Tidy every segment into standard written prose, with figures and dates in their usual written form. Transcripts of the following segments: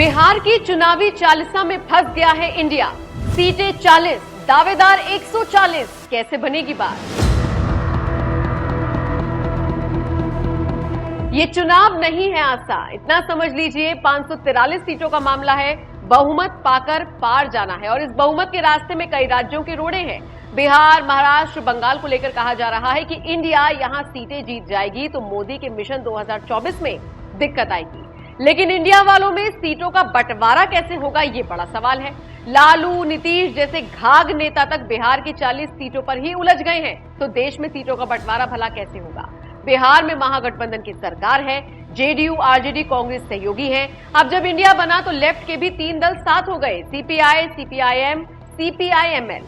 बिहार की चुनावी चालीसा में फंस गया है इंडिया। सीटें 40, दावेदार 140, कैसे बनेगी बात? ये चुनाव नहीं है आसा, इतना समझ लीजिए। 543 सीटों का मामला है, बहुमत पाकर पार जाना है और इस बहुमत के रास्ते में कई राज्यों के रोड़े हैं। बिहार, महाराष्ट्र, बंगाल को लेकर कहा जा रहा है कि इंडिया यहां सीटें जीत जाएगी तो मोदी के मिशन 2024 में दिक्कत आएगी। लेकिन इंडिया वालों में सीटों का बंटवारा कैसे होगा, ये बड़ा सवाल है। लालू, नीतीश जैसे घाघ नेता तक बिहार की 40 सीटों पर ही उलझ गए हैं, तो देश में सीटों का बंटवारा भला कैसे होगा? बिहार में महागठबंधन की सरकार है, जेडीयू, आरजेडी, कांग्रेस सहयोगी है। अब जब इंडिया बना तो लेफ्ट के भी 3 दल साथ हो गए, सीपीआई, सीपीआईएम, सीपीआईएमएल।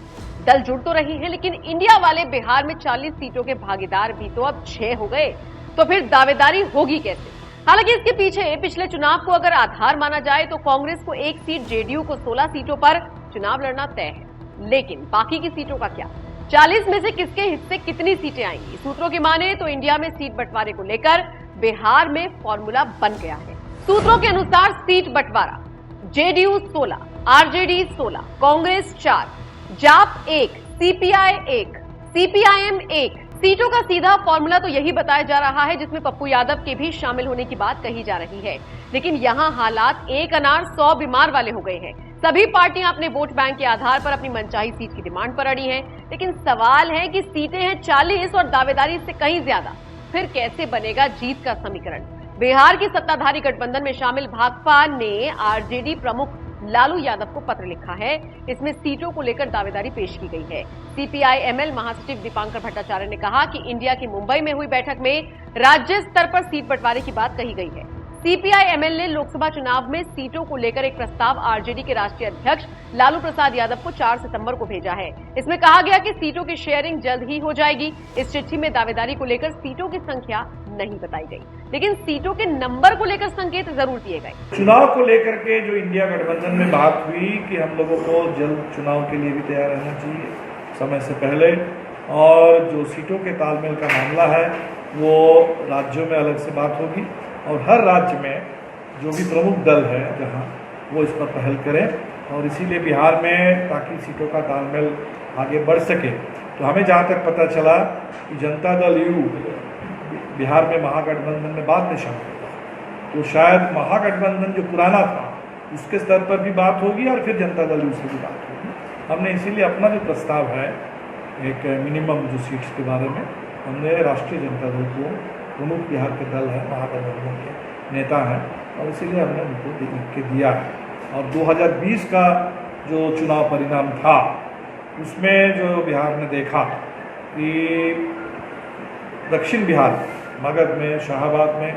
दल जुड़ तो रही है, लेकिन इंडिया वाले बिहार में 40 सीटों के भागीदार भी तो अब 6 हो गए, तो फिर दावेदारी होगी कैसे? हालांकि इसके पीछे पिछले चुनाव को अगर आधार माना जाए तो कांग्रेस को 1 सीट, जेडीयू को 16 सीटों पर चुनाव लड़ना तय है। लेकिन बाकी की सीटों का क्या? 40 में से किसके हिस्से कितनी सीटें आएंगी? सूत्रों की माने तो इंडिया में सीट बंटवारे को लेकर बिहार में फॉर्मूला बन गया है। सूत्रों के अनुसार सीट बंटवारा, जेडीयू 16, आरजेडी 16, कांग्रेस 4, जाप 1, सीपीआई 1, सीपीआईएम 1। सीटों का सीधा फॉर्मूला तो यही बताया जा रहा है, जिसमें पप्पू यादव के भी शामिल होने की बात कही जा रही है। लेकिन यहां हालात एक अनार 100 बीमार वाले हो गए हैं। सभी पार्टियां अपने वोट बैंक के आधार पर अपनी मनचाही सीट की डिमांड पर अड़ी हैं। लेकिन सवाल है कि सीटें हैं 40 और दावेदारी से कहीं ज्यादा, फिर कैसे बनेगा जीत का समीकरण? बिहार की सत्ताधारी गठबंधन में शामिल भाकपा ने आरजेडी प्रमुख लालू यादव को पत्र लिखा है। इसमें सीटों को लेकर दावेदारी पेश की गई है। सीपीआईएमएल महासचिव दीपांकर भट्टाचार्य ने कहा कि इंडिया की मुंबई में हुई बैठक में राज्य स्तर पर सीट बंटवारे की बात कही गई है। सीपीआईएमएल ने लोकसभा चुनाव में सीटों को लेकर एक प्रस्ताव आरजेडी के राष्ट्रीय अध्यक्ष लालू प्रसाद यादव को 4 सितंबर को भेजा है। इसमें कहा गया कि सीटों की शेयरिंग जल्द ही हो जाएगी। इस चिट्ठी में दावेदारी को लेकर सीटों की संख्या नहीं बताई गई, लेकिन सीटों के नंबर को लेकर संकेत जरूर दिए गए। चुनाव को लेकर के जो इंडिया गठबंधन में बात हुई कि हम लोगों को जल्द चुनाव के लिए भी तैयार रहना चाहिए समय से पहले, और जो सीटों के तालमेल का मामला है वो राज्यों में अलग से बात होगी और हर राज्य में जो भी प्रमुख दल है जहां वो इस पर पहल करें। और इसीलिए बिहार में ताकि सीटों का तालमेल आगे बढ़ सके, तो हमें जहां तक पता चला कि जनता दल यू बिहार में महागठबंधन में बाद में शामिल हुआ, तो शायद महागठबंधन जो पुराना था उसके स्तर पर भी बात होगी और फिर जनता दल यू से भी बात होगी। हमने इसीलिए अपना जो प्रस्ताव है एक मिनिमम जो सीट्स के बारे में, हमने राष्ट्रीय जनता दल को, प्रमुख बिहार के दल है, महागठबंधन के नेता हैं, और इसीलिए हमने उनको लिख के दिया है। और 2020 का जो चुनाव परिणाम था उसमें जो बिहार ने देखा कि दक्षिण बिहार मगध में, शाहाबाद में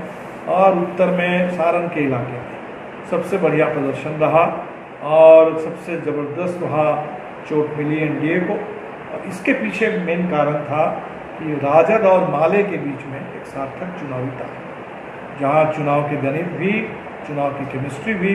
और उत्तर में सारण के इलाके में सबसे बढ़िया प्रदर्शन रहा और सबसे ज़बरदस्त वहाँ चोट मिली एनडीए को। और इसके पीछे मेन कारण था कि राजद और माले के बीच में एक सार्थक चुनावी था, जहाँ चुनाव के गणित भी, चुनाव की केमिस्ट्री भी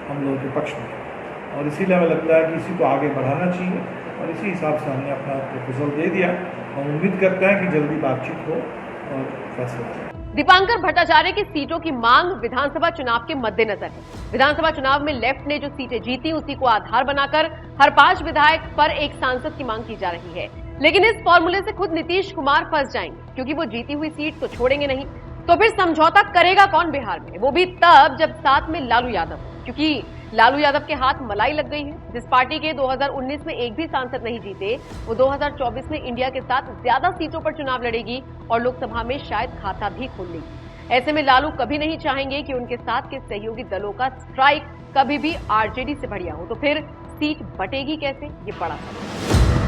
हम लोगों के पक्ष में है। और इसीलिए हमें लगता है कि इसी को आगे बढ़ाना चाहिए और इसी हिसाब से हमने अपना प्रपोजल दे दिया। हम उम्मीद करते हैं कि जल्दी बातचीत हो और फैसला हो। दीपांकर भट्टाचार्य की सीटों की मांग विधानसभा चुनाव के मद्देनजर है। विधानसभा चुनाव में लेफ्ट ने जो सीटें जीती उसी को आधार बनाकर हर 5 विधायक पर एक सांसद की मांग की जा रही है। लेकिन इस फॉर्मूले से खुद नीतीश कुमार फंस जाएंगे, क्योंकि वो जीती हुई सीट तो छोड़ेंगे नहीं। तो फिर समझौता करेगा कौन बिहार में? वो भी तब जब साथ में लालू यादव, क्योंकि लालू यादव के हाथ मलाई लग गई है। जिस पार्टी के 2019 में एक भी सांसद नहीं जीते, वो 2024 में इंडिया के साथ ज्यादा सीटों पर चुनाव लड़ेगी और लोकसभा में शायद खाता भी खोल लेगी। ऐसे में लालू कभी नहीं चाहेंगे कि उनके साथ के सहयोगी दलों का स्ट्राइक कभी भी आरजेडी से बढ़िया हो। तो फिर सीट बटेगी कैसे, ये बड़ा सवाल है।